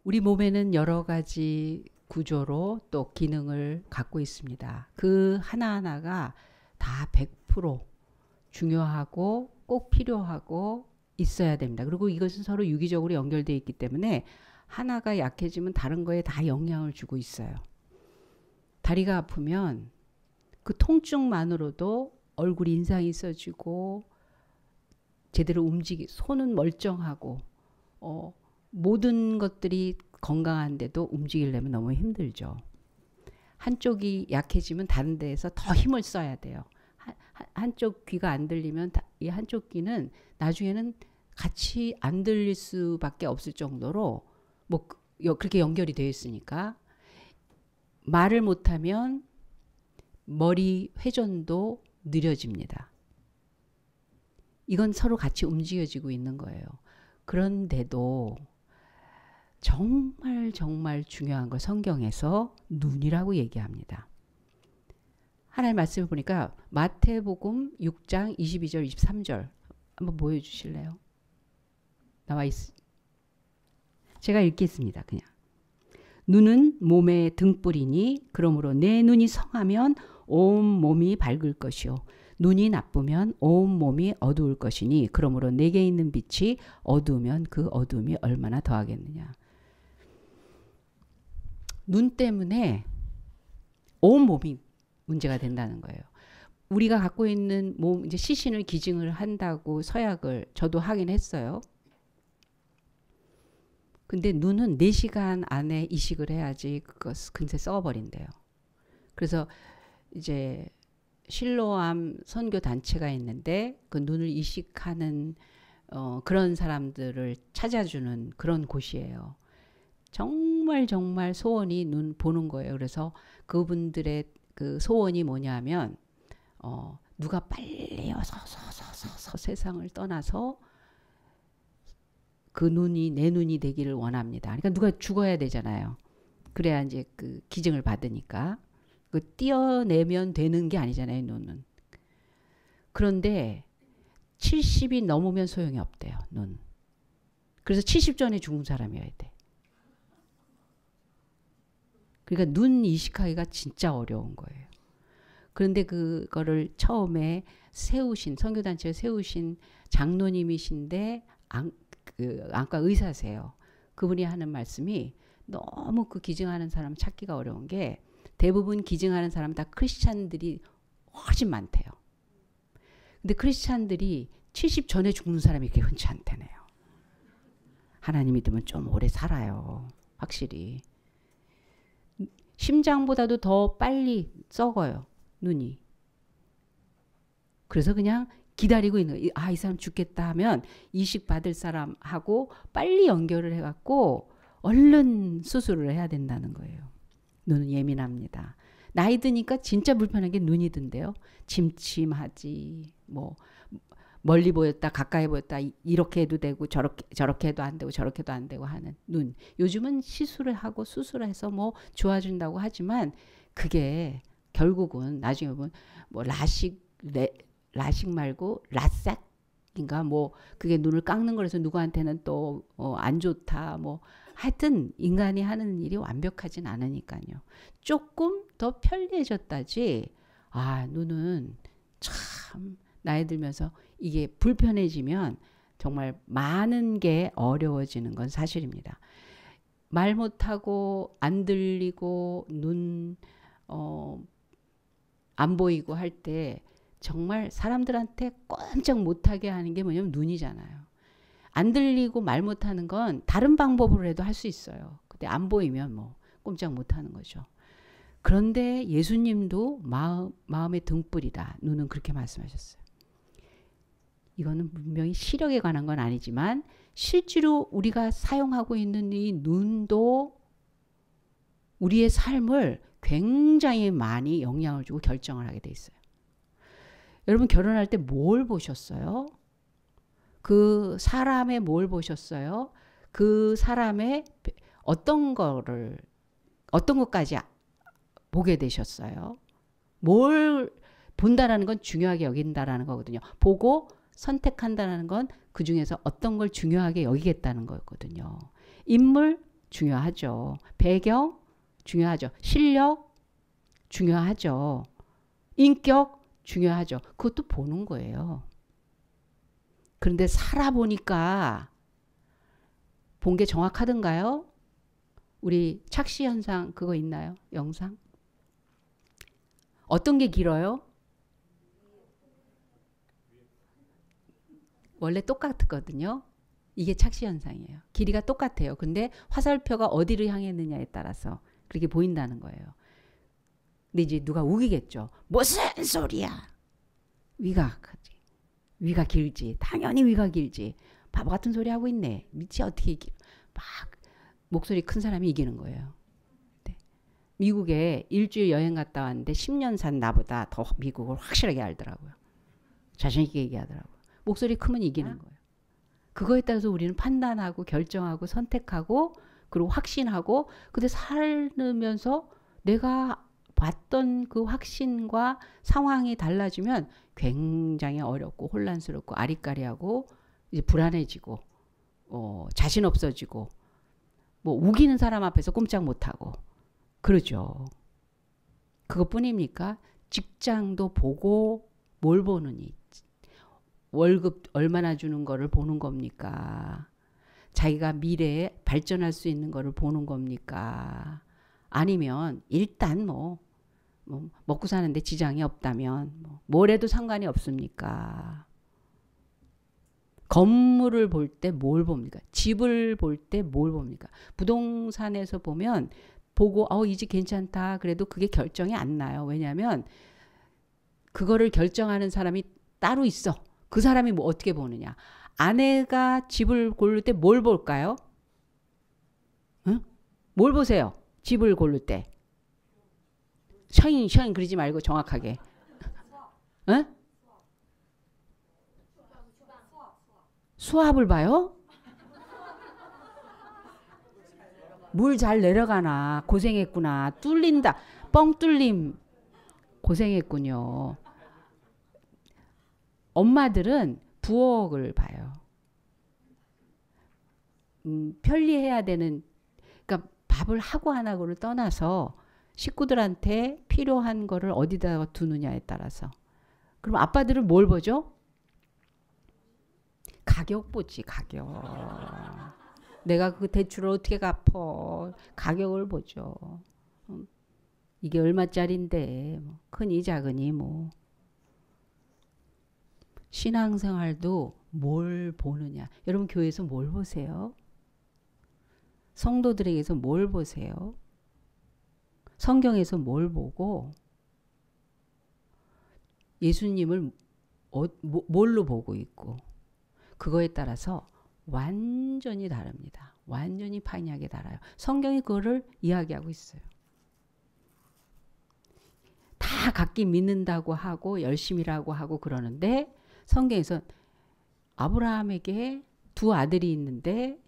우리 몸에는 여러 가지 구조로 또 기능을 갖고 있습니다. 그 하나하나가 다 100% 중요하고 꼭 필요하고 있어야 됩니다. 그리고 이것은 서로 유기적으로 연결되어 있기 때문에 하나가 약해지면 다른 거에 다 영향을 주고 있어요. 다리가 아프면 그 통증만으로도 얼굴 인상이 써지고 제대로 손은 멀쩡하고 모든 것들이 건강한데도 움직이려면 너무 힘들죠. 한쪽이 약해지면 다른 데에서 더 힘을 써야 돼요. 한쪽 귀가 안 들리면 이 한쪽 귀는 나중에는 같이 안 들릴 수밖에 없을 정도로 뭐 그렇게 연결이 되어 있으니까 말을 못하면 머리 회전도 느려집니다. 이건 서로 같이 움직여지고 있는 거예요. 그런데도 정말 정말 중요한 걸 성경에서 눈이라고 얘기합니다. 하나님 말씀을 보니까 마태복음 6장 22절 23절 한번 보여주실래요? 나와 제가 읽겠습니다. 그냥. 눈은 몸의 등불이니 그러므로 내 눈이 성하면 온 몸이 밝을 것이요 눈이 나쁘면 온 몸이 어두울 것이니 그러므로 내게 있는 빛이 어두우면 그 어두움이 얼마나 더하겠느냐. 눈 때문에 온 몸이 문제가 된다는 거예요. 우리가 갖고 있는 몸, 이제 시신을 기증을 한다고 서약을 저도 하긴 했어요. 근데 눈은 4시간 안에 이식을 해야지 그것 금세 썩어버린대요. 그래서 이제 실로암 선교 단체가 있는데 그 눈을 이식하는 그런 사람들을 찾아주는 그런 곳이에요. 정말 정말 소원이 눈 보는 거예요. 그래서 그분들의 그 소원이 뭐냐면 누가 빨리 어서 세상을 떠나서 그 눈이 내 눈이 되기를 원합니다. 그러니까 누가 죽어야 되잖아요. 그래야 이제 그 기증을 받으니까. 그 띄어내면 되는 게 아니잖아요, 눈은. 그런데 70이 넘으면 소용이 없대요, 눈. 그래서 70 전에 죽은 사람이어야 돼. 그러니까 눈 이식하기가 진짜 어려운 거예요. 그런데 그거를 처음에 세우신, 선교단체를 세우신 장로님이신데 안과 의사세요. 그분이 하는 말씀이 너무 그 기증하는 사람 찾기가 어려운 게 대부분 기증하는 사람 다 크리스찬들이 훨씬 많대요. 근데 크리스찬들이 70 전에 죽는 사람이 그렇게 흔치 않다네요. 하나님 믿으면 좀 오래 살아요. 확실히. 심장보다도 더 빨리 썩어요. 눈이. 그래서 그냥 기다리고 있는 거예요. 이 사람 죽겠다 하면 이식 받을 사람하고 빨리 연결을 해갖고 얼른 수술을 해야 된다는 거예요. 눈은 예민합니다. 나이 드니까 진짜 불편한 게 눈이 든대요. 침침하지. 뭐 멀리 보였다 가까이 보였다 이렇게 해도 되고 저렇게 해도 안 되고 저렇게 해도 안 되고 하는 눈. 요즘은 시술을 하고 수술해서 뭐 좋아진다고 하지만 그게 결국은 나중에 보면 뭐 라식 말고 라섹인가 뭐 그게 눈을 깎는 거라서 누구한테는 또 안 좋다 뭐 하여튼 인간이 하는 일이 완벽하진 않으니까요. 조금 더 편리해졌다지 눈은 참 나이 들면서 이게 불편해지면 정말 많은 게 어려워지는 건 사실입니다. 말 못하고 안 들리고 눈 안 보이고 할 때 정말 사람들한테 꼼짝 못하게 하는 게 뭐냐면 눈이잖아요. 안 들리고 말 못하는 건 다른 방법으로 해도 할 수 있어요. 근데 안 보이면 뭐 꼼짝 못하는 거죠. 그런데 예수님도 마음의 등불이다. 눈은 그렇게 말씀하셨어요. 이거는 분명히 시력에 관한 건 아니지만 실제로 우리가 사용하고 있는 이 눈도 우리의 삶을 굉장히 많이 영향을 주고 결정을 하게 돼 있어요. 여러분 결혼할 때 뭘 보셨어요? 그 사람의 뭘 보셨어요? 그 사람의 어떤 것까지 보게 되셨어요? 뭘 본다라는 건 중요하게 여긴다라는 거거든요. 보고 선택한다라는 건 그 중에서 어떤 걸 중요하게 여기겠다는 거거든요. 인물 중요하죠. 배경 중요하죠. 실력 중요하죠. 인격 중요하죠. 그것도 보는 거예요. 그런데 살아보니까 본 게 정확하던가요? 우리 착시 현상 그거 있나요? 영상? 어떤 게 길어요? 원래 똑같거든요. 이게 착시 현상이에요. 길이가 똑같아요. 근데 화살표가 어디를 향했느냐에 따라서 그렇게 보인다는 거예요. 근데 이제 누가 우기겠죠. 무슨 소리야? 위가 길지. 당연히 위가 길지. 바보 같은 소리 하고 있네. 미치 어떻게 이기? 막 목소리 큰 사람이 이기는 거예요. 네. 미국에 일주일 여행 갔다 왔는데 10년 산 나보다 더 미국을 확실하게 알더라고요. 자신 있게 얘기하더라고요. 목소리 크면 이기는 거예요. 그거에 따라서 우리는 판단하고 결정하고 선택하고 그리고 확신하고 근데 살면서 내가 봤던 그 확신과 상황이 달라지면 굉장히 어렵고 혼란스럽고 아리까리하고 이제 불안해지고 자신 없어지고 뭐 우기는 사람 앞에서 꼼짝 못하고 그러죠. 그것뿐입니까? 직장도 보고 뭘 보느니 월급 얼마나 주는 거를 보는 겁니까? 자기가 미래에 발전할 수 있는 거를 보는 겁니까? 아니면 일단 뭐 먹고 사는데 지장이 없다면 뭘 해도 상관이 없습니까? 건물을 볼 때 뭘 봅니까? 집을 볼 때 뭘 봅니까? 부동산에서 보면 보고 이 집 괜찮다 그래도 그게 결정이 안 나요. 왜냐하면 그거를 결정하는 사람이 따로 있어. 그 사람이 뭐 어떻게 보느냐. 아내가 집을 고를 때 뭘 볼까요? 응? 뭘 보세요? 집을 고를 때. 셔잉 그러지 말고 정확하게. 응? 수압을 봐요? 물 잘 내려가나 고생했구나. 뚫린다. 뻥 뚫림. 고생했군요. 엄마들은 부엌을 봐요. 편리해야 되는 그러니까 밥을 하고 안 하고를 떠나서 식구들한테 필요한 거를 어디다가 두느냐에 따라서. 그럼 아빠들은 뭘 보죠? 가격 보지 가격. 내가 그 대출을 어떻게 갚어. 가격을 보죠. 이게 얼마짜린데 크니 작으니 뭐. 신앙생활도 뭘 보느냐. 여러분 교회에서 뭘 보세요? 성도들에게서 뭘 보세요? 성경에서 뭘 보고 예수님을 뭘로 보고 있고 그거에 따라서 완전히 다릅니다. 완전히 판이하게 달라요. 성경이 그거를 이야기하고 있어요. 다 각기 믿는다고 하고 열심히라고 하고 그러는데 성경에서 아브라함에게 두 아들이 있는데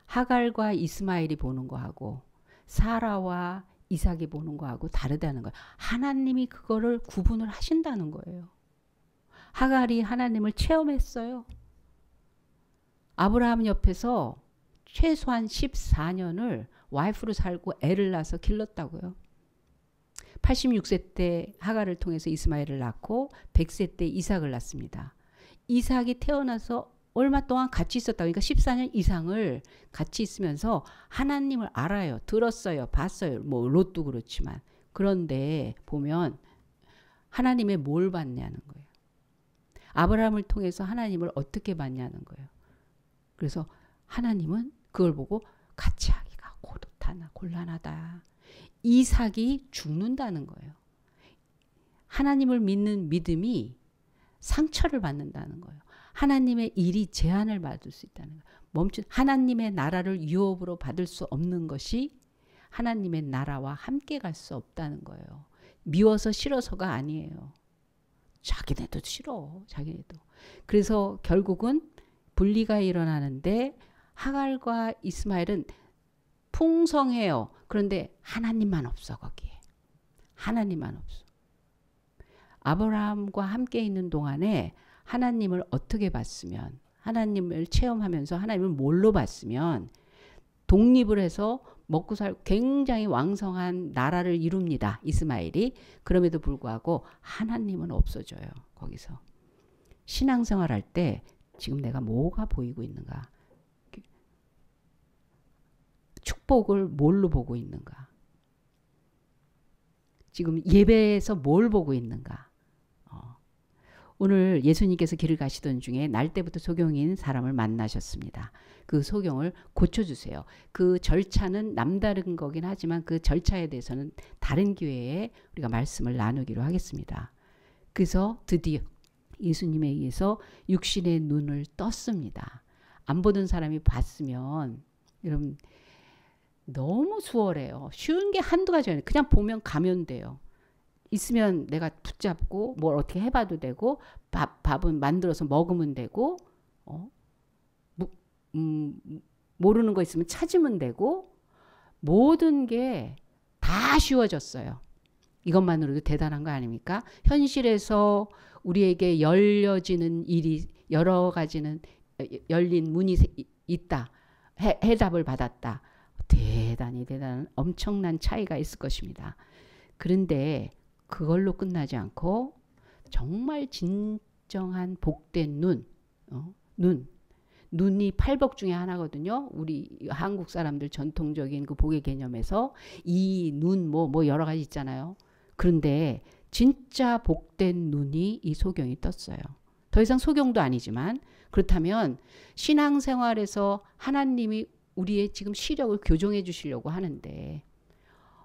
하갈과 이스마엘이 보는 거하고 사라와 이삭이 보는 거하고 다르다는 거예요. 하나님이 그거를 구분을 하신다는 거예요. 하갈이 하나님을 체험했어요. 아브라함 옆에서 최소한 14년을 와이프로 살고 애를 낳아서 길렀다고요. 86세 때 하갈을 통해서 이스마엘을 낳고 100세 때 이삭을 낳습니다. 이삭이 태어나서 얼마 동안 같이 있었다고. 그러니까 14년 이상을 같이 있으면서 하나님을 알아요. 들었어요. 봤어요. 뭐 롯도 그렇지만. 그런데 보면 하나님의 뭘 봤냐는 거예요. 아브라함을 통해서 하나님을 어떻게 봤냐는 거예요. 그래서 하나님은 그걸 보고 같이 하기가 고독하나 곤란하다. 이삭이 죽는다는 거예요. 하나님을 믿는 믿음이 상처를 받는다는 거예요. 하나님의 일이 제한을 받을 수 있다는 거예요. 하나님의 나라를 유업으로 받을 수 없는 것이 하나님의 나라와 함께 갈 수 없다는 거예요. 미워서 싫어서가 아니에요. 자기네도 싫어. 자기네도. 그래서 결국은 분리가 일어나는데 하갈과 이스마엘은 풍성해요. 그런데 하나님만 없어 거기에. 하나님만 없어. 아브라함과 함께 있는 동안에 하나님을 어떻게 봤으면 하나님을 체험하면서 하나님을 뭘로 봤으면 독립을 해서 먹고 살고 굉장히 왕성한 나라를 이룹니다. 이스마엘이. 그럼에도 불구하고 하나님은 없어져요. 거기서. 신앙생활 할 때 지금 내가 뭐가 보이고 있는가? 축복을 뭘로 보고 있는가? 지금 예배에서 뭘 보고 있는가? 오늘 예수님께서 길을 가시던 중에 날 때부터 소경인 사람을 만나셨습니다. 그 소경을 고쳐주세요. 그 절차는 남다른 거긴 하지만 그 절차에 대해서는 다른 기회에 우리가 말씀을 나누기로 하겠습니다. 그래서 드디어 예수님에 의해서 육신의 눈을 떴습니다. 안 보던 사람이 봤으면 여러분 너무 수월해요. 쉬운 게 한두 가지 아니에요. 그냥 보면 가면 돼요. 있으면 내가 붙잡고 뭘 어떻게 해봐도 되고 밥은 만들어서 먹으면 되고 모르는 거 있으면 찾으면 되고 모든 게 다 쉬워졌어요. 이것만으로도 대단한 거 아닙니까? 현실에서 우리에게 열려지는 일이 여러 가지는 열린 문이 있다. 해답을 받았다. 대단히 대단한 엄청난 차이가 있을 것입니다. 그런데 그걸로 끝나지 않고 정말 진정한 복된 눈이 팔복 중에 하나거든요. 우리 한국 사람들 전통적인 그 복의 개념에서 이 눈 뭐 여러 가지 있잖아요. 그런데 진짜 복된 눈이 이 소경이 떴어요. 더 이상 소경도 아니지만 그렇다면 신앙생활에서 하나님이 우리의 지금 시력을 교정해 주시려고 하는데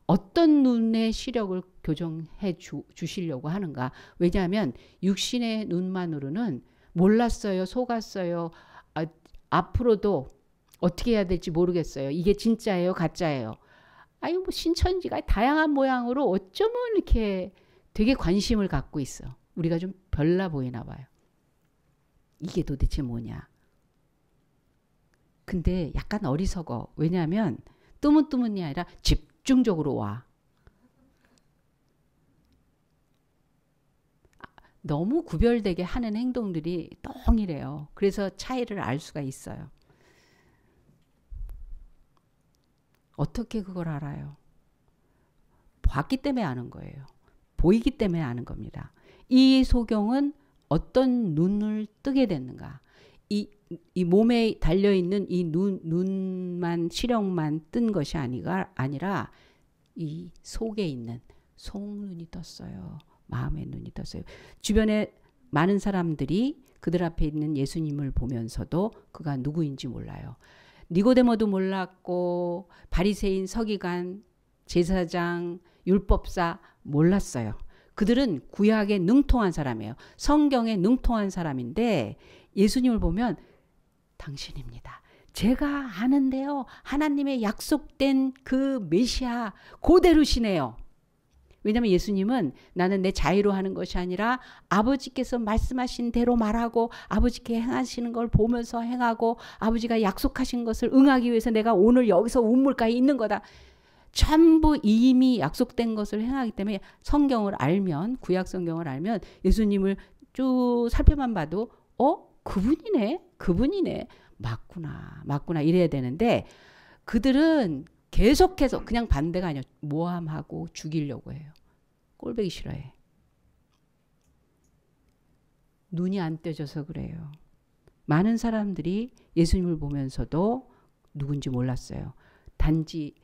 어떤 눈의 시력을 교정해 주시려고 하는가? 왜냐하면 육신의 눈만으로는 몰랐어요. 속았어요. 앞으로도 어떻게 해야 될지 모르겠어요. 이게 진짜예요? 가짜예요? 아유 뭐 신천지가 다양한 모양으로 어쩌면 이렇게 되게 관심을 갖고 있어. 우리가 좀 별나 보이나 봐요. 이게 도대체 뭐냐? 근데 약간 어리석어. 왜냐하면 뜨문뜨문이 아니라 집중적으로 와. 너무 구별되게 하는 행동들이 똥이래요. 그래서 차이를 알 수가 있어요. 어떻게 그걸 알아요? 봤기 때문에 아는 거예요. 보이기 때문에 아는 겁니다. 이 소경은 어떤 눈을 뜨게 됐는가? 이 몸에 달려있는 이 눈만 시력만 뜬 것이 아니라 이 속에 있는 속눈이 떴어요. 마음의 눈이 떴어요. 주변에 많은 사람들이 그들 앞에 있는 예수님을 보면서도 그가 누구인지 몰라요. 니고데모도 몰랐고 바리새인 서기관 제사장 율법사 몰랐어요. 그들은 구약에 능통한 사람이에요. 성경에 능통한 사람인데 예수님을 보면 당신입니다. 제가 아는데요. 하나님의 약속된 그 메시아 그대로시네요. 왜냐하면 예수님은 나는 내 자의로 하는 것이 아니라 아버지께서 말씀하신 대로 말하고 아버지께 행하시는 걸 보면서 행하고 아버지가 약속하신 것을 응하기 위해서 내가 오늘 여기서 우물가에 있는 거다. 전부 이미 약속된 것을 행하기 때문에 성경을 알면 구약 성경을 알면 예수님을 쭉 살펴만 봐도 그분이네 맞구나 이래야 되는데 그들은 계속해서 그냥 반대가 아니라 모함하고 죽이려고 해요. 꼴보기 싫어해. 눈이 안 떠져서 그래요. 많은 사람들이 예수님을 보면서도 누군지 몰랐어요. 단지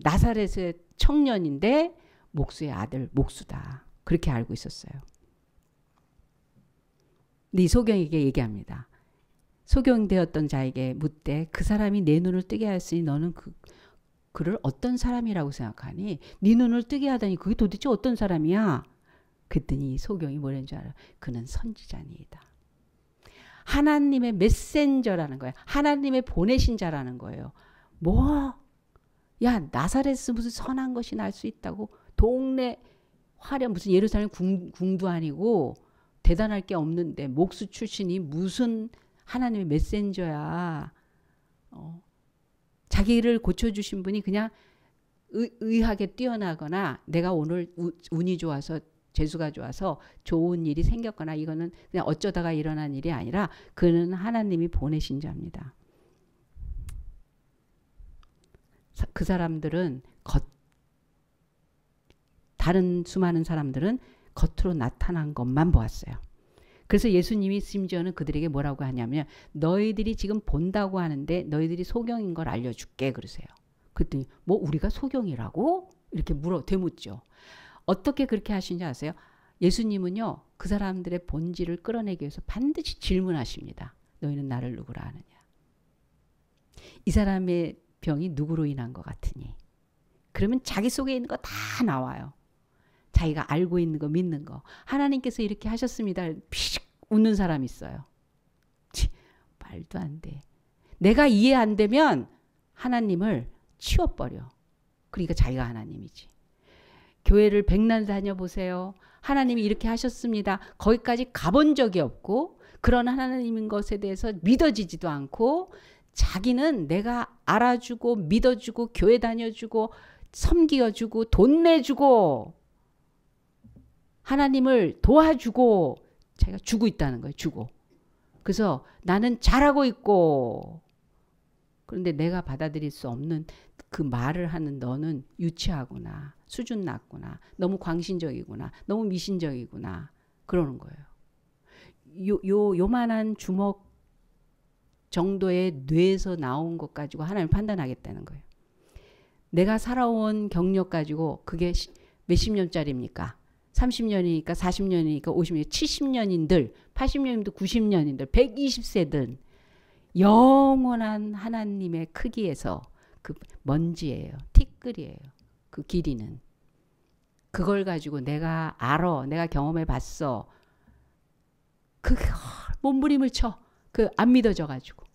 나사렛의 청년인데 목수의 아들 목수다. 그렇게 알고 있었어요. 근데 이 소경에게 얘기합니다. 소경되었던 자에게 묻되 그 사람이 내 눈을 뜨게 하였으니 너는 그를 어떤 사람이라고 생각하니? 네 눈을 뜨게 하다니 그게 도대체 어떤 사람이야? 그랬더니 소경이 뭐라는 줄 알아? 그는 선지자니이다. 하나님의 메신저라는 거예요. 하나님의 보내신 자라는 거예요. 야 나사렛은 무슨 선한 것이 날 수 있다고? 동네 화려 무슨 예루살렘 궁도 아니고 대단할 게 없는데 목수 출신이 무슨 하나님의 메신저야. 자기를 고쳐주신 분이 그냥 의하게 뛰어나거나 내가 오늘 운이 좋아서 재수가 좋아서 좋은 일이 생겼거나 이거는 그냥 어쩌다가 일어난 일이 아니라 그는 하나님이 보내신 자입니다. 그 사람들은 다른 수많은 사람들은 겉으로 나타난 것만 보았어요. 그래서 예수님이 심지어는 그들에게 뭐라고 하냐면 너희들이 지금 본다고 하는데 너희들이 소경인 걸 알려줄게 그러세요. 그랬더니 뭐 우리가 소경이라고? 이렇게 되묻죠. 어떻게 그렇게 하시는지 아세요? 예수님은요. 그 사람들의 본질을 끌어내기 위해서 반드시 질문하십니다. 너희는 나를 누구라 하느냐. 이 사람의 병이 누구로 인한 것 같으니. 그러면 자기 속에 있는 거 다 나와요. 자기가 알고 있는 거 믿는 거. 하나님께서 이렇게 하셨습니다. 피식 웃는 사람이 있어요. 말도 안 돼. 내가 이해 안 되면 하나님을 치워버려. 그러니까 자기가 하나님이지. 교회를 백날 다녀보세요. 하나님이 이렇게 하셨습니다. 거기까지 가본 적이 없고 그런 하나님인 것에 대해서 믿어지지도 않고 자기는 내가 알아주고 믿어주고 교회 다녀주고 섬기어주고 돈 내주고 하나님을 도와주고 자기가 주고 있다는 거예요. 주고. 그래서 나는 잘하고 있고 그런데 내가 받아들일 수 없는 그 말을 하는 너는 유치하구나. 수준 낮구나. 너무 광신적이구나. 너무 미신적이구나. 그러는 거예요. 요만한 주먹 정도의 뇌에서 나온 것 가지고 하나님을 판단하겠다는 거예요. 내가 살아온 경력 가지고 그게 몇십 년짜리입니까? 30년이니까 40년이니까 50년, 70년인들, 80년인들, 90년인들, 120세든 영원한 하나님의 크기에서 그 먼지예요. 티끌이에요. 그 길이는. 그걸 가지고 내가 알아. 내가 경험해 봤어. 그 몸부림을 쳐. 그 안 믿어져 가지고.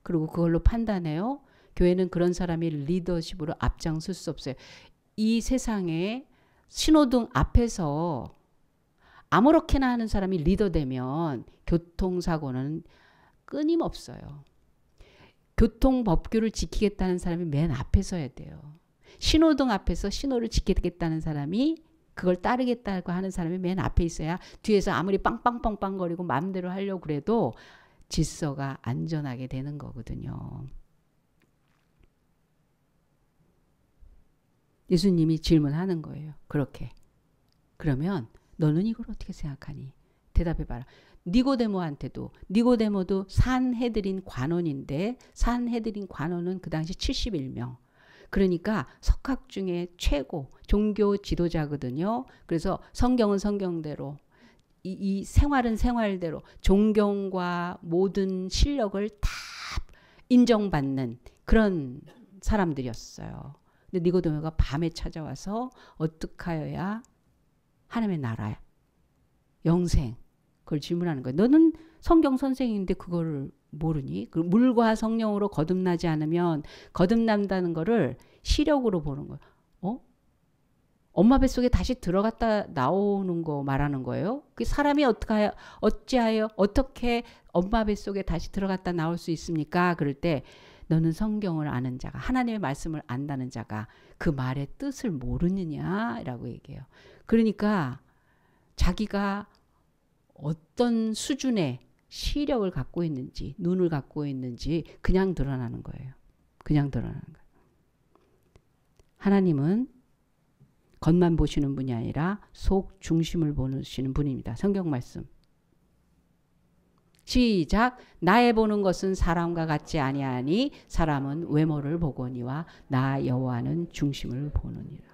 그리고 그걸로 판단해요. 교회는 그런 사람이 리더십으로 앞장설 수 없어요. 이 세상에 신호등 앞에서 아무렇게나 하는 사람이 리더 되면 교통사고는 끊임없어요. 교통법규를 지키겠다는 사람이 맨 앞에 서야 돼요. 신호등 앞에서 신호를 지키겠다는 사람이 그걸 따르겠다고 하는 사람이 맨 앞에 있어야 뒤에서 아무리 빵빵빵빵거리고 마음대로 하려고 그래도 질서가 안전하게 되는 거거든요. 예수님이 질문하는 거예요. 그렇게. 그러면 너는 이걸 어떻게 생각하니? 대답해봐라. 니고데모도 산헤드린 관원인데 산헤드린 관원은 그 당시 71명. 그러니까 석학 중에 최고 종교 지도자거든요. 그래서 성경은 성경대로 이 생활은 생활대로 존경과 모든 실력을 다 인정받는 그런 사람들이었어요. 근데 니고데모가 밤에 찾아와서 어떻게 하여야 하나님의 나라 영생 그걸 질문하는 거예요. 너는 성경 선생인데 그거를 모르니? 물과 성령으로 거듭나지 않으면 거듭난다는 거를 시력으로 보는 거예요. 엄마 뱃속에 다시 들어갔다 나오는 거 말하는 거예요. 그 사람이 어찌하여 어떻게 엄마 뱃속에 다시 들어갔다 나올 수 있습니까? 그럴 때 너는 성경을 아는 자가 하나님의 말씀을 안다는 자가 그 말의 뜻을 모르느냐라고 얘기해요. 그러니까 자기가 어떤 수준의 시력을 갖고 있는지 눈을 갖고 있는지 그냥 드러나는 거예요. 그냥 드러나는 거예요. 하나님은 겉만 보시는 분이 아니라 속 중심을 보시는 분입니다. 성경 말씀. 시작. 나의 보는 것은 사람과 같지 아니하니 사람은 외모를 보거니와 나 여호와는 중심을 보느니라.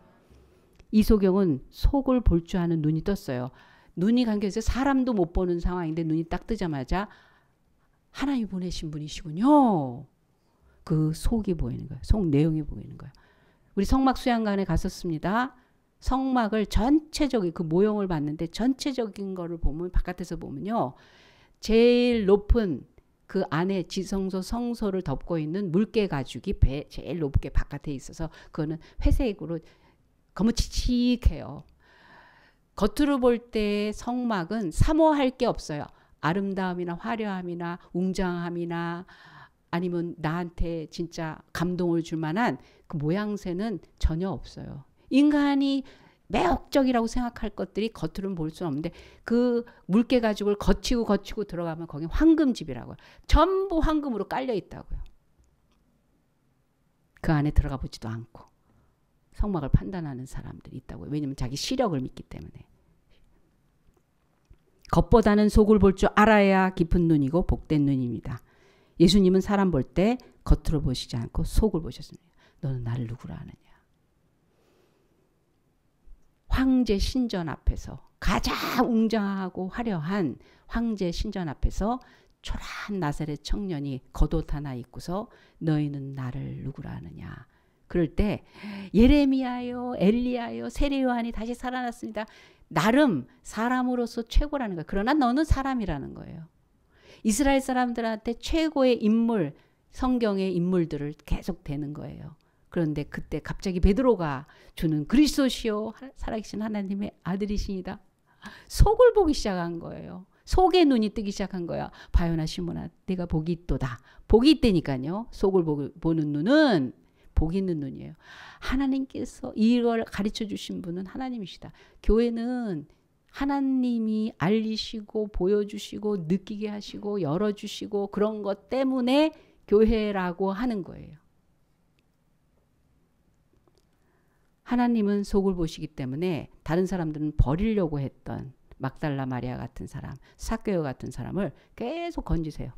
이소경은 속을 볼 줄 아는 눈이 떴어요. 눈이 감겨서 사람도 못 보는 상황인데 눈이 딱 뜨자마자 하나님이 보내신 분이시군요. 그 속이 보이는 거예요. 속 내용이 보이는 거예요. 우리 성막 수양관에 갔었습니다. 성막을 전체적인 그 모형을 봤는데 전체적인 거를 보면 바깥에서 보면요. 제일 높은 그 안에 지성소 성소를 덮고 있는 물개 가죽이 제일 높게 바깥에 있어서 그거는 회색으로 거무치치해요. 겉으로 볼 때 성막은 사모할 게 없어요. 아름다움이나 화려함이나 웅장함이나 아니면 나한테 진짜 감동을 줄 만한 그 모양새는 전혀 없어요. 인간이 매혹적이라고 생각할 것들이 겉으로는 볼 수는 없는데 그 물개 가죽을 거치고 들어가면 거기 황금집이라고요. 전부 황금으로 깔려 있다고요. 그 안에 들어가 보지도 않고 성막을 판단하는 사람들이 있다고요. 왜냐하면 자기 시력을 믿기 때문에. 겉보다는 속을 볼 줄 알아야 깊은 눈이고 복된 눈입니다. 예수님은 사람 볼 때 겉으로 보시지 않고 속을 보셨습니다. 너는 나를 누구라 하느냐. 황제 신전 앞에서 가장 웅장하고 화려한 황제 신전 앞에서 초라한 나사렛 청년이 겉옷 하나 입고서 너희는 나를 누구라 하느냐. 그럴 때 예레미야요, 엘리야요, 세례 요한이 다시 살아났습니다. 나름 사람으로서 최고라는 거예요. 그러나 너는 사람이라는 거예요. 이스라엘 사람들한테 최고의 인물, 성경의 인물들을 계속 대는 거예요. 그런데 그때 갑자기 베드로가 주는 그리스도시요 살아계신 하나님의 아들이시니다. 속을 보기 시작한 거예요. 속의 눈이 뜨기 시작한 거야. 바요나 시몬아 내가 복이 있도다. 복이 있다니까요. 속을 보는 눈은 복 있는 눈이에요. 하나님께서 이걸 가르쳐 주신 분은 하나님이시다. 교회는 하나님이 알리시고 보여주시고 느끼게 하시고 열어주시고 그런 것 때문에 교회라고 하는 거예요. 하나님은 속을 보시기 때문에 다른 사람들은 버리려고 했던 막달라 마리아 같은 사람, 삭개오 같은 사람을 계속 건지세요.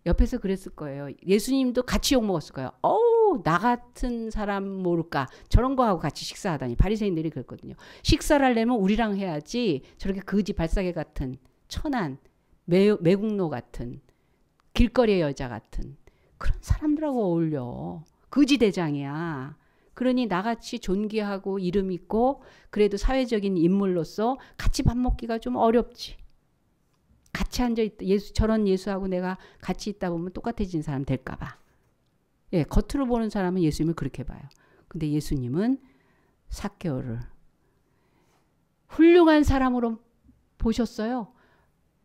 옆에서 그랬을 거예요. 예수님도 같이 욕먹었을 거예요. 어우 나 같은 사람 모를까. 저런 거하고 같이 식사하다니. 바리새인들이 그랬거든요. 식사를 하려면 우리랑 해야지 저렇게 거지 발사계 같은 천한 매국노 같은 길거리의 여자 같은 그런 사람들하고 어울려. 거지 대장이야. 그러니 나같이 존귀하고 이름 있고 그래도 사회적인 인물로서 같이 밥 먹기가 좀 어렵지. 같이 앉아있다. 저런 예수하고 내가 같이 있다 보면 똑같아진 사람 될까 봐. 예, 겉으로 보는 사람은 예수님을 그렇게 봐요. 근데 예수님은 삭개오를 훌륭한 사람으로 보셨어요.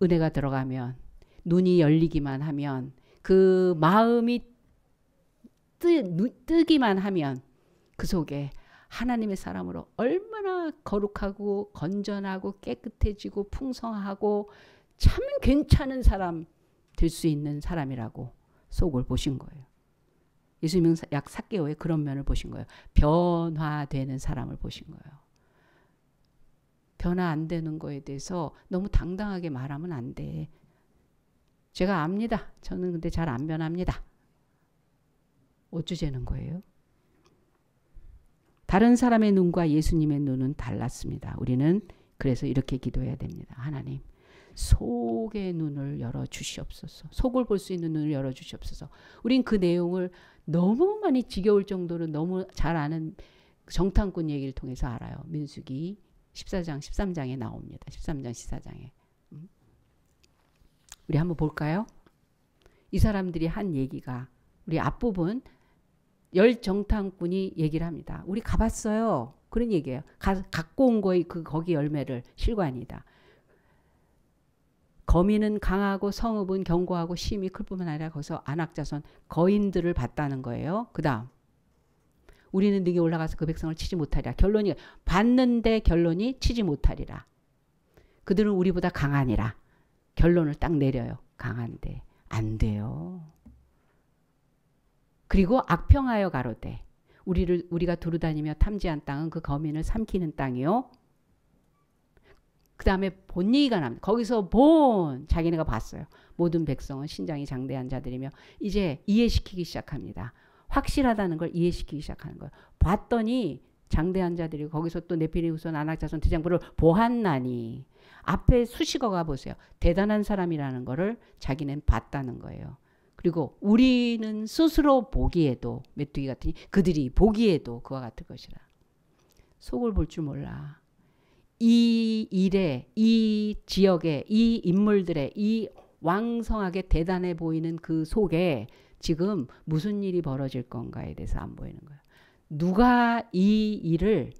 은혜가 들어가면 눈이 열리기만 하면 그 마음이 뜨기만 하면 그 속에 하나님의 사람으로 얼마나 거룩하고 건전하고 깨끗해지고 풍성하고 참 괜찮은 사람 될 수 있는 사람이라고 속을 보신 거예요. 예수님은 약 삭개오의 그런 면을 보신 거예요. 변화되는 사람을 보신 거예요. 변화 안 되는 거에 대해서 너무 당당하게 말하면 안 돼. 제가 압니다. 저는 근데 잘 안 변합니다. 어쩌자는 거예요? 다른 사람의 눈과 예수님의 눈은 달랐습니다. 우리는 그래서 이렇게 기도해야 됩니다. 하나님, 속의 눈을 열어주시옵소서. 속을 볼 수 있는 눈을 열어주시옵소서. 우린 그 내용을 너무 많이 지겨울 정도로 너무 잘 아는 정탐꾼 얘기를 통해서 알아요. 민수기 14장, 13장에 나옵니다. 13장, 14장에. 우리 한번 볼까요? 이 사람들이 한 얘기가 우리 앞부분 열 정탐꾼이 얘기를 합니다. 우리 가봤어요. 그런 얘기예요. 갖고 온 거의 거기 열매를 실관이다. 거민은 강하고 성읍은 견고하고 심이 클 뿐만 아니라 거기서 안악자손 거인들을 봤다는 거예요. 그 다음 우리는 능히 올라가서 그 백성을 치지 못하리라. 결론이 봤는데 결론이 치지 못하리라. 그들은 우리보다 강하니라. 결론을 딱 내려요. 강한데 안 돼요. 그리고 악평하여 가로되 우리가 두루다니며 탐지한 땅은 그 거민을 삼키는 땅이요. 그 다음에 본 얘기가 납니다. 거기서 자기네가 봤어요. 모든 백성은 신장이 장대한 자들이며 이제 이해시키기 시작합니다. 확실하다는 걸 이해시키기 시작하는 거예요. 봤더니 장대한 자들이 거기서 또 네피리 후손 안악자손 대장부를 보았나니 앞에 수식어가 보세요. 대단한 사람이라는 거를 자기는 봤다는 거예요. 그리고 우리는 스스로 보기에도 메뚜기 같으니 그들이 보기에도 그와 같을 것이라. 속을 볼 줄 몰라. 이 일에 이 지역에 이 인물들의 이 왕성하게 대단해 보이는 그 속에 지금 무슨 일이 벌어질 건가에 대해서 안 보이는 거예요. 누가 이 일을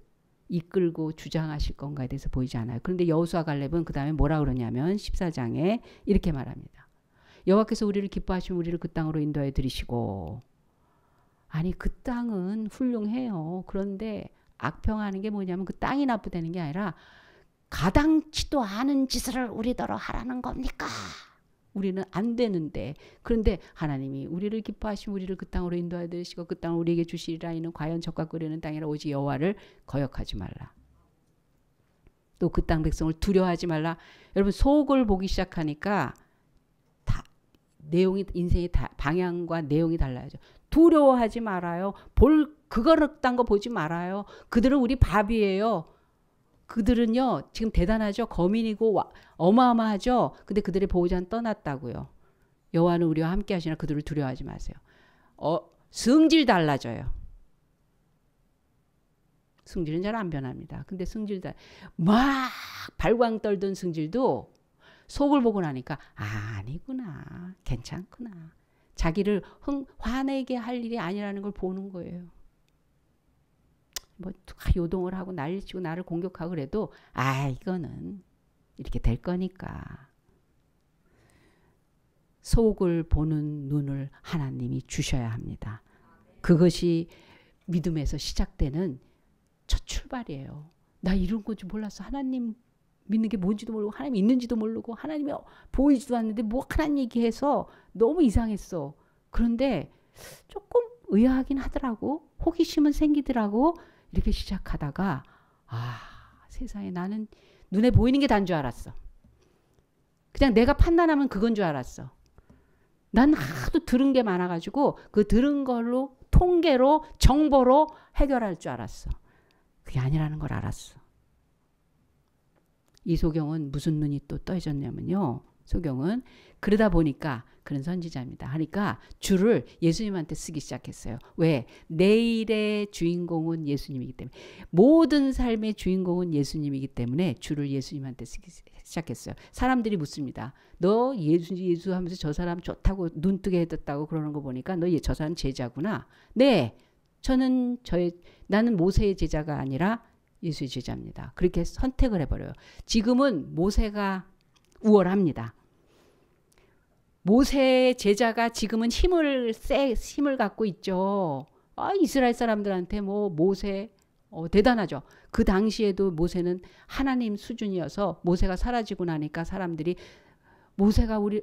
이끌고 주장하실 건가에 대해서 보이지 않아요. 그런데 여호수아 갈렙은 그 다음에 뭐라 그러냐면 14장에 이렇게 말합니다. 여호와께서 우리를 기뻐하시면 우리를 그 땅으로 인도해 들이시고 아니 그 땅은 훌륭해요. 그런데 악평하는 게 뭐냐면 그 땅이 나쁘다는 게 아니라 가당치도 않은 짓을 우리더러 하라는 겁니까? 우리는 안 되는데. 그런데 하나님이 우리를 기뻐하시면 우리를 그 땅으로 인도하여 드시고 그 땅을 우리에게 주시리라. 이는 과연 젖과 끓이는 땅이라. 오직 여호와를 거역하지 말라. 또 그 땅 백성을 두려워하지 말라. 여러분 속을 보기 시작하니까 다 내용이 인생의 방향과 내용이 달라야죠. 두려워하지 말아요. 그거를 딴 거 보지 말아요. 그들은 우리 밥이에요. 그들은요 지금 대단하죠. 거민이고 어마어마하죠. 근데 그들의 보호자는 떠났다고요. 여호와는 우리와 함께 하시나 그들을 두려워하지 마세요. 성질 달라져요. 성질은 잘 안 변합니다. 근데 막 발광 떨던 성질도 속을 보고 나니까 아니구나. 괜찮구나. 자기를 화내게 할 일이 아니라는 걸 보는 거예요. 뭐 요동을 하고 난리치고 나를 공격하고 그래도 이거는 이렇게 될 거니까. 속을 보는 눈을 하나님이 주셔야 합니다. 그것이 믿음에서 시작되는 첫 출발이에요. 나 이런 건지 몰랐어. 하나님 믿는 게 뭔지도 모르고 하나님이 있는지도 모르고 하나님이 보이지도 않는데 뭐 하나님 얘기해서 너무 이상했어. 그런데 조금 의아하긴 하더라고. 호기심은 생기더라고. 이렇게 시작하다가 세상에 나는 눈에 보이는 게 다인 줄 알았어. 그냥 내가 판단하면 그건 줄 알았어. 난 하도 들은 게 많아가지고 그 들은 걸로 통계로 정보로 해결할 줄 알았어. 그게 아니라는 걸 알았어. 이소경은 무슨 눈이 또 떠졌냐면요. 소경은 그러다 보니까 그런 선지자입니다. 하니까 주를 예수님한테 쓰기 시작했어요. 왜? 내일의 주인공은 예수님이기 때문에. 모든 삶의 주인공은 예수님이기 때문에 주를 예수님한테 쓰기 시작했어요. 사람들이 묻습니다. 너 예수 하면서 저 사람 좋다고 눈뜨게 해뒀다고 그러는 거 보니까 너 저 사람 제자구나. 네. 나는 모세의 제자가 아니라 예수의 제자입니다. 그렇게 선택을 해버려요. 지금은 모세가 우월합니다. 모세의 제자가 지금은 힘을 갖고 있죠. 이스라엘 사람들한테 모세 대단하죠. 그 당시에도 모세는 하나님 수준이어서 모세가 사라지고 나니까 사람들이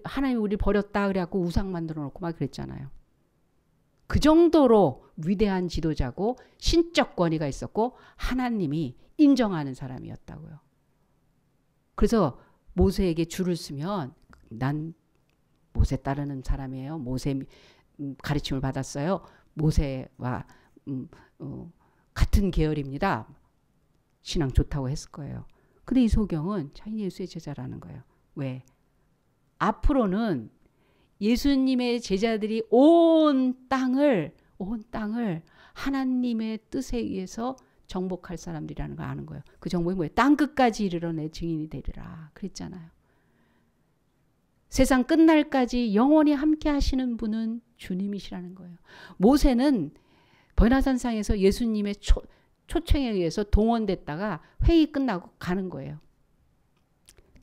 하나님이 우리 버렸다 그래갖고 우상 만들어 놓고 막 그랬잖아요. 그 정도로 위대한 지도자고 신적 권위가 있었고 하나님이 인정하는 사람이었다고요. 그래서 모세에게 줄을 쓰면 난 모세 따르는 사람이에요. 모세 가르침을 받았어요. 모세와 같은 계열입니다. 신앙 좋다고 했을 거예요. 근데 이소경은 자기 예수의 제자라는 거예요. 왜? 앞으로는 예수님의 제자들이 온 땅을 하나님의 뜻에 의해서 정복할 사람들이라는 걸 아는 거예요. 그 정복이 뭐예요? 땅끝까지 이르러 내 증인이 되리라 그랬잖아요. 세상 끝날까지 영원히 함께 하시는 분은 주님이시라는 거예요. 모세는 번화산상에서 예수님의 초청에 의해서 동원됐다가 회의 끝나고 가는 거예요.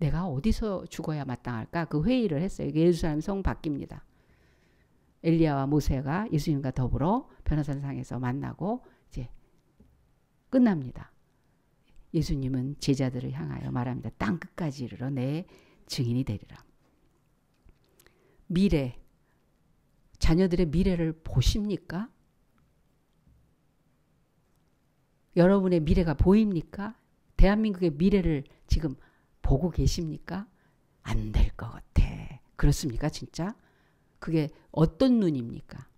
내가 어디서 죽어야 마땅할까? 그 회의를 했어요. 예루살렘 성 바뀝니다. 엘리야와 모세가 예수님과 더불어 변화산상에서 만나고 이제 끝납니다. 예수님은 제자들을 향하여 말합니다. 땅 끝까지 이르러 내 증인이 되리라. 미래, 자녀들의 미래를 보십니까? 여러분의 미래가 보입니까? 대한민국의 미래를 지금 보고 계십니까? 안 될 것 같아. 그렇습니까? 진짜? 그게 어떤 눈입니까?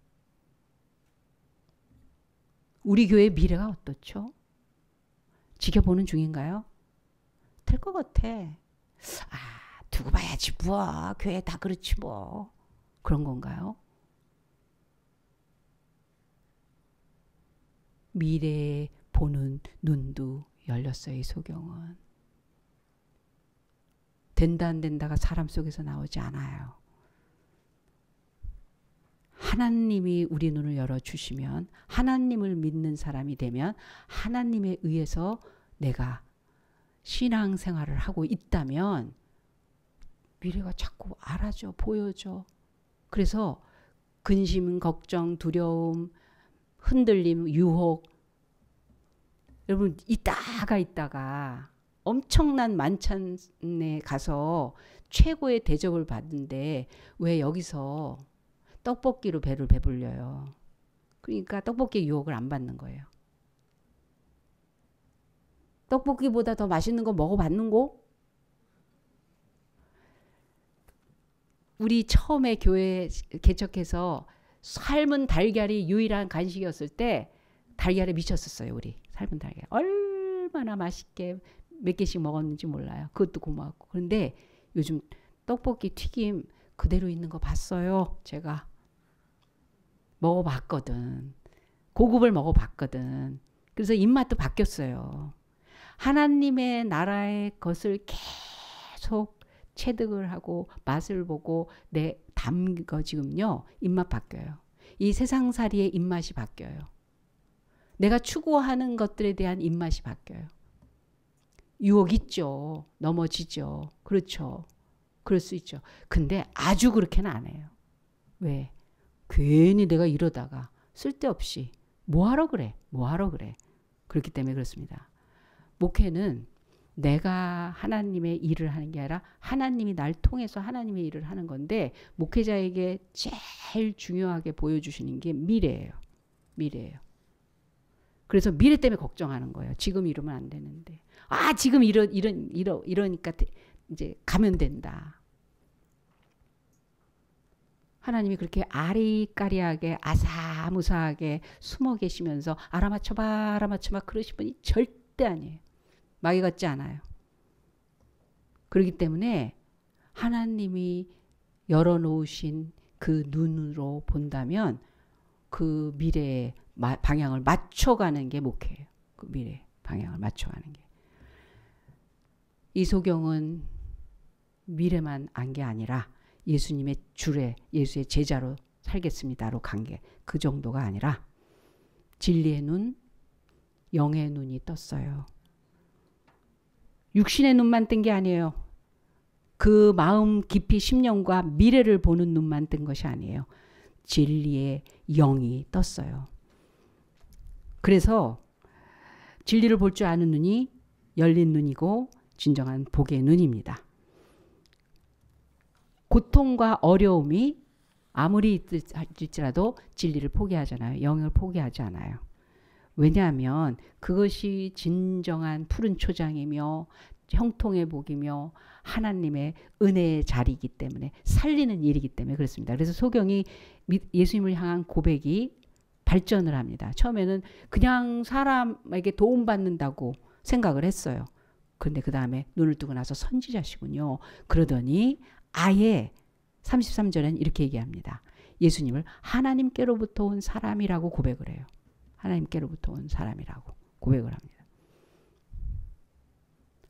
우리 교회의 미래가 어떻죠? 지켜보는 중인가요? 될 것 같아. 두고 봐야지 뭐. 교회 다 그렇지 뭐. 그런 건가요? 미래에 보는 눈도 열렸어요. 이 소경은. 된다 안 된다가 사람 속에서 나오지 않아요. 하나님이 우리 눈을 열어주시면 하나님을 믿는 사람이 되면 하나님에 의해서 내가 신앙생활을 하고 있다면 미래가 자꾸 알아져 보여져. 그래서 근심, 걱정, 두려움, 흔들림, 유혹 여러분 있다가 엄청난 만찬에 가서 최고의 대접을 받는데 왜 여기서 떡볶이로 배를 배불려요. 그러니까 떡볶이 유혹을 안 받는 거예요. 떡볶이보다 더 맛있는 거 먹어봤는 거? 우리 처음에 교회 개척해서 삶은 달걀이 유일한 간식이었을 때 달걀에 미쳤었어요. 우리 삶은 달걀. 얼마나 맛있게 몇 개씩 먹었는지 몰라요. 그것도 고마웠고. 그런데 요즘 떡볶이 튀김 그대로 있는 거 봤어요. 제가 먹어봤거든. 고급을 먹어봤거든. 그래서 입맛도 바뀌었어요. 하나님의 나라의 것을 계속 체득을 하고 맛을 보고 내 담궈지면요. 입맛 바뀌어요. 이 세상살이의 입맛이 바뀌어요. 내가 추구하는 것들에 대한 입맛이 바뀌어요. 유혹 있죠. 넘어지죠. 그렇죠. 그럴 수 있죠. 근데 아주 그렇게는 안 해요. 왜? 괜히 내가 이러다가 쓸데없이 뭐하러 그래? 뭐하러 그래? 그렇기 때문에 그렇습니다. 목회는 내가 하나님의 일을 하는 게 아니라 하나님이 날 통해서 하나님의 일을 하는 건데 목회자에게 제일 중요하게 보여주시는 게 미래예요. 미래예요. 그래서 미래 때문에 걱정하는 거예요. 지금 이러면 안 되는데. 아, 지금 이러니까 이제 가면 된다. 하나님이 그렇게 아리까리하게 아사무사하게 숨어 계시면서 알아맞혀봐 그러신 분이 절대 아니에요. 마귀 같지 않아요. 그렇기 때문에 하나님이 열어놓으신 그 눈으로 본다면 그 미래의 방향을 맞춰가는 게 목회예요. 그 미래 방향을 맞춰가는 게. 이소경은 미래만 안 게 아니라 예수님의 줄에 예수의 제자로 살겠습니다로 간 게 그 정도가 아니라 진리의 눈, 영의 눈이 떴어요. 육신의 눈만 뜬 게 아니에요. 그 마음 깊이 심령과 미래를 보는 눈만 뜬 것이 아니에요. 진리의 영이 떴어요. 그래서 진리를 볼 줄 아는 눈이 열린 눈이고 진정한 복의 눈입니다. 고통과 어려움이 아무리 있을지라도 진리를 포기하잖아요. 영을 포기하지 않아요. 왜냐하면 그것이 진정한 푸른 초장이며 형통의 복이며 하나님의 은혜의 자리이기 때문에 살리는 일이기 때문에 그렇습니다. 그래서 소경이 예수님을 향한 고백이 발전을 합니다. 처음에는 그냥 사람에게 도움받는다고 생각을 했어요. 그런데 그 다음에 눈을 뜨고 나서 선지자시군요. 그러더니 아예 33절에는 이렇게 얘기합니다. 예수님을 하나님께로부터 온 사람이라고 고백을 해요. 하나님께로부터 온 사람이라고 고백을 합니다.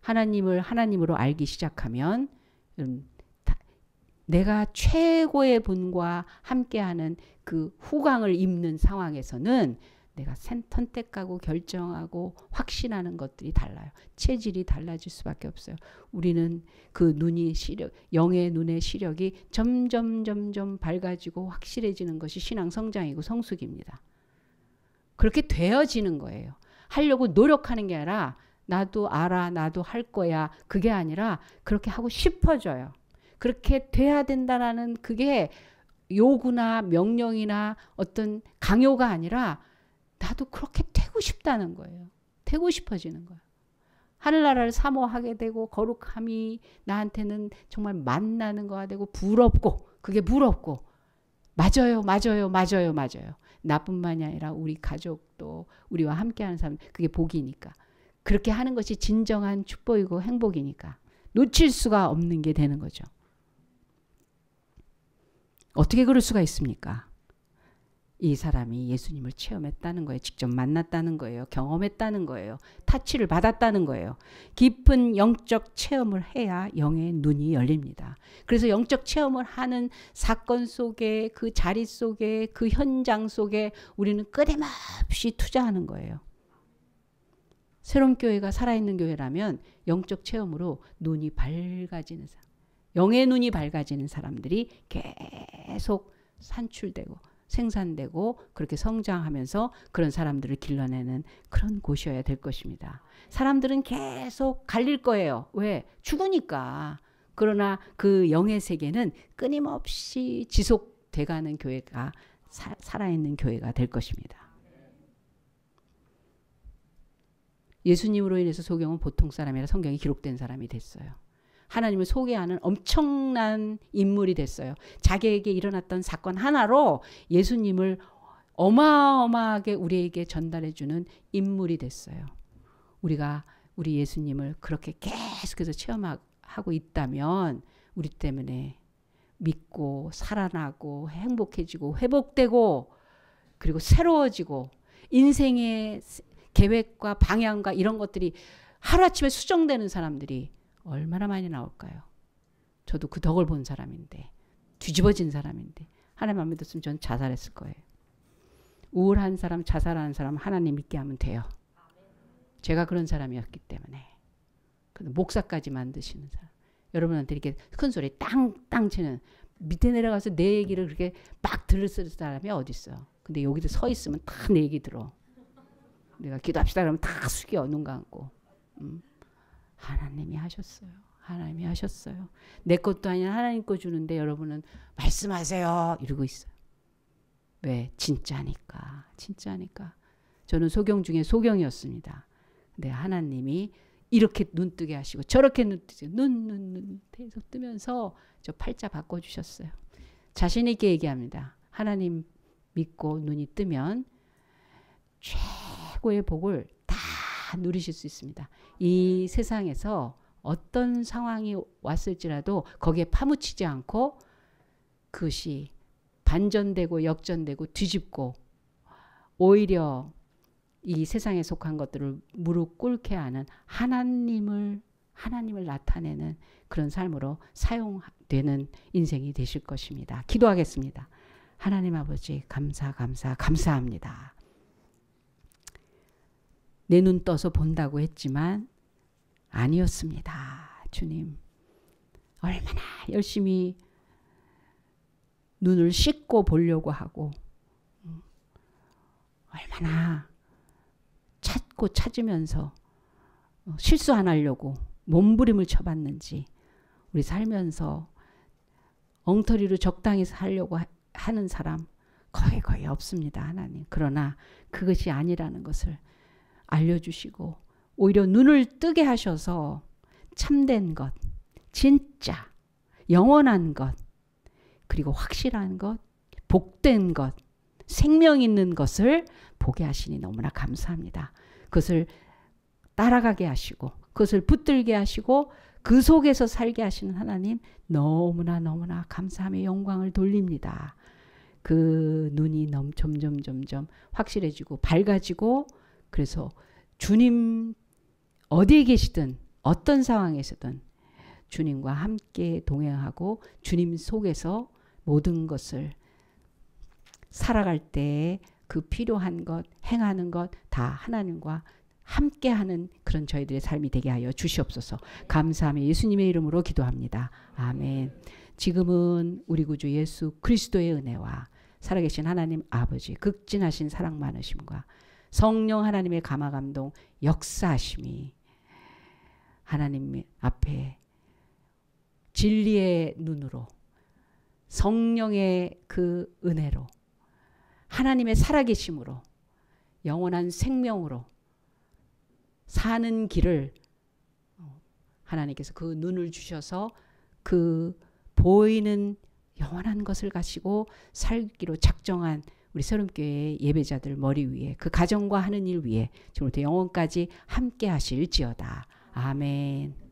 하나님을 하나님으로 알기 시작하면 내가 최고의 분과 함께하는 그 후광을 입는 상황에서는 내가 선택하고 결정하고 확신하는 것들이 달라요. 체질이 달라질 수밖에 없어요. 우리는 그 눈이 영의 눈의 시력이 점점 밝아지고 확실해지는 것이 신앙 성장이고 성숙입니다. 그렇게 되어지는 거예요. 하려고 노력하는 게 아니라 나도 알아, 나도 할 거야. 그게 아니라 그렇게 하고 싶어져요. 그렇게 돼야 된다라는 그게 요구나 명령이나 어떤 강요가 아니라 나도 그렇게 되고 싶다는 거예요. 되고 싶어지는 거예요. 하늘나라를 사모하게 되고 거룩함이 나한테는 정말 만나는 거가 되고 부럽고 그게 부럽고 맞아요. 나뿐만이 아니라 우리 가족도 우리와 함께하는 사람 그게 복이니까. 그렇게 하는 것이 진정한 축복이고 행복이니까 놓칠 수가 없는 게 되는 거죠. 어떻게 그럴 수가 있습니까? 이 사람이 예수님을 체험했다는 거예요. 직접 만났다는 거예요. 경험했다는 거예요. 타치를 받았다는 거예요. 깊은 영적 체험을 해야 영의 눈이 열립니다. 그래서 영적 체험을 하는 사건 속에 그 자리 속에 그 현장 속에 우리는 끊임없이 투자하는 거예요. 새로운 교회가 살아있는 교회라면 영적 체험으로 눈이 밝아지는 사람, 영의 눈이 밝아지는 사람들이 계속 산출되고 생산되고 그렇게 성장하면서 그런 사람들을 길러내는 그런 곳이어야 될 것입니다. 사람들은 계속 갈릴 거예요. 왜? 죽으니까. 그러나 그 영의 세계는 끊임없이 지속돼가는 교회가 살아있는 교회가 될 것입니다. 예수님으로 인해서 소경은 보통 사람이 아니라 성경에 기록된 사람이 됐어요. 하나님을 소개하는 엄청난 인물이 됐어요. 자기에게 일어났던 사건 하나로 예수님을 어마어마하게 우리에게 전달해주는 인물이 됐어요. 우리가 우리 예수님을 그렇게 계속해서 체험하고 있다면 우리 때문에 믿고 살아나고 행복해지고 회복되고 그리고 새로워지고 인생의 계획과 방향과 이런 것들이 하루아침에 수정되는 사람들이 얼마나 많이 나올까요? 저도 그 덕을 본 사람인데 뒤집어진 사람인데 하나님 안 믿었으면 전 자살했을 거예요. 우울한 사람, 자살하는 사람 하나님 믿게 하면 돼요. 제가 그런 사람이었기 때문에. 목사까지 만드시는 사람. 여러분한테 이렇게 큰 소리 땅땅 치는 밑에 내려가서 내 얘기를 그렇게 막 들을 사람이 어디 있어요. 근데 여기서 서 있으면 다 내 얘기 들어. 내가 기도합시다 그러면 다 숙여 눈 감고. 하나님이 하셨어요. 하나님이 하셨어요. 내 것도 아니라 하나님 거 주는데 여러분은 말씀하세요 이러고 있어요. 왜? 진짜니까. 진짜니까. 저는 소경 중에 소경이었습니다. 근데 하나님이 이렇게 눈 뜨게 하시고 저렇게 눈 뜨게 눈 계속 뜨면서 저 팔자 바꿔주셨어요. 자신 있게 얘기합니다. 하나님 믿고 눈이 뜨면 최고의 복을 다 누리실 수 있습니다. 이 세상에서 어떤 상황이 왔을지라도 거기에 파묻히지 않고 그것이 반전되고 역전되고 뒤집고 오히려 이 세상에 속한 것들을 무릎 꿇게 하는 하나님을 나타내는 그런 삶으로 사용되는 인생이 되실 것입니다. 기도하겠습니다. 하나님 아버지 감사합니다. 내 눈 떠서 본다고 했지만 아니었습니다. 주님 얼마나 열심히 눈을 씻고 보려고 하고 얼마나 찾고 찾으면서 실수 안 하려고 몸부림을 쳐봤는지 우리 살면서 엉터리로 적당히 살려고 하는 사람 거의 없습니다. 하나님. 그러나 그것이 아니라는 것을 알려주시고 오히려 눈을 뜨게 하셔서 참된 것, 진짜 영원한 것, 그리고 확실한 것, 복된 것, 생명 있는 것을 보게 하시니 너무나 감사합니다. 그것을 따라가게 하시고 그것을 붙들게 하시고 그 속에서 살게 하시는 하나님 너무나 감사함의 영광을 돌립니다. 그 눈이 점점 확실해지고 밝아지고 그래서 주님 어디에 계시든 어떤 상황에서든 주님과 함께 동행하고 주님 속에서 모든 것을 살아갈 때 그 필요한 것, 행하는 것 다 하나님과 함께하는 그런 저희들의 삶이 되게 하여 주시옵소서. 감사하며 예수님의 이름으로 기도합니다. 아멘. 지금은 우리 구주 예수 그리스도의 은혜와 살아계신 하나님 아버지 극진하신 사랑 많으심과 성령 하나님의 감화감동 역사하심이 하나님 앞에 진리의 눈으로 성령의 그 은혜로 하나님의 살아계심으로 영원한 생명으로 사는 길을 하나님께서 그 눈을 주셔서 그 보이는 영원한 것을 가지고 살기로 작정한 우리 새롬교회의 예배자들 머리 위에 그 가정과 하는 일 위에 지금부터 영원까지 함께 하실지어다. 아멘.